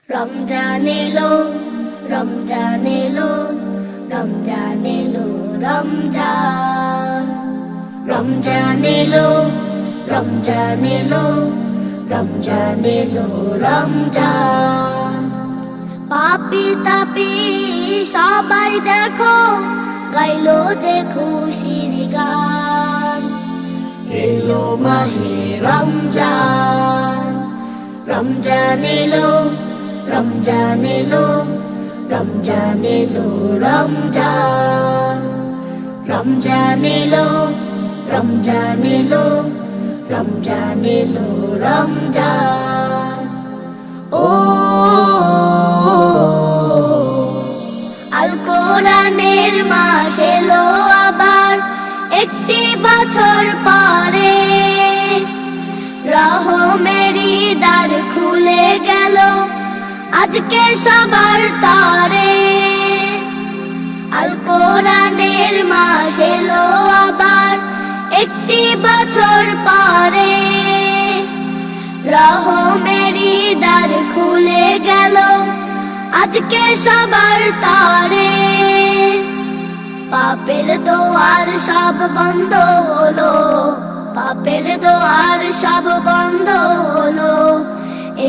রমজান এলো, রমজান এলো, রমজান এলো, রমজান। রমজান এলো, রমজান এলো, রমজান এলো, রমজান। পাপি তাপি সবাই দেখো, গাইলো যে খুশির গান। এলো মাহে রমজান, রমজান এলো, রমজান এলো, রমজান এলো, রমজান। রমজান এলো, রমজান এলো, রমজান এলো, রমজান। ও আল কোরআনের মাস এলো আবার একটি বছর পরে। রহমেরই দ্বার খুলে গেল আজকে সবার তরে। আল কোরআনের মাস এলো আবার একটি বছর পরে। রহমেরই দ্বার খুলে গেল আজকে সবার তরে। পাপের দোয়ার সব বন্ধ হলো, পাপের দোয়ার সব বন্ধ হলো।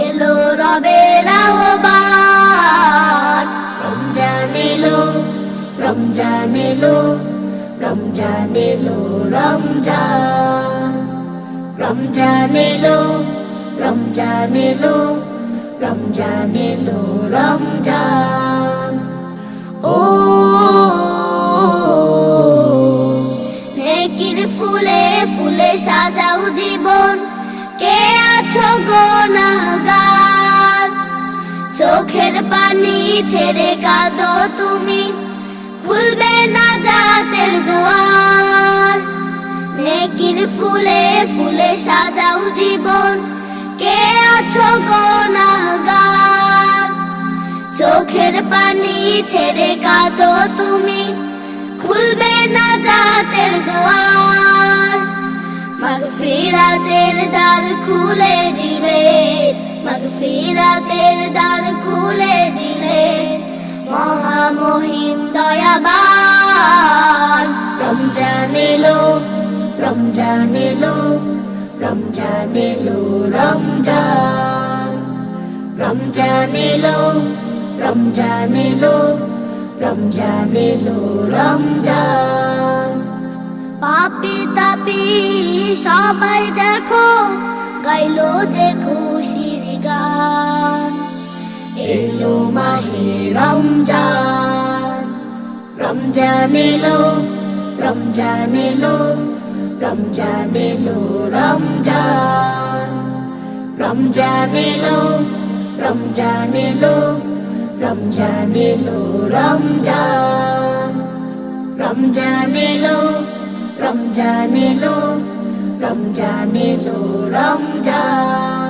এলো রবের আহ্বান। রমজান এলো, রমজান এলো, রমজান এলো, রমজান। রমজান এলো, রমজান এলো, রমজান এলো, রমজান। ও নেকির ফুলে ফুলে সাজাও জীবন, কে আছো গুনাহগার। চোখের পানি ছেড়ে কাঁদো তুমি, খুলবে নাজাতের দুয়ার। নেকির ফুলে ফুলে সাজাও জীবন, কে আছো গুনাহগার। চোখের পানি ছেড়ে কাঁদো তুমি, খুলবে নাজাতের দুয়ার। মাগফিরাতের দ্বার খুলে দিলে, মাগফিরাতের দ্বার খুলে দিলে মহামহিম দয়াবান। রমজান এলো, রমজান এলো, রমজান এলো, রমজান। রমজান এলো, রমজান এলো, রমজান এলো, রমজান। পাপি তাপি সবাই দেখো, গাইলো যে খুশির গান। এলো মাহে রমজান, রমজান এলো, রমজান এলো, রমজান এলো, রমজান। রমজান এলো, রমজান এলো, রমজান এলো, রমজান। রমজান এলো, রমজান এলো, রমজান এলো, রমজান।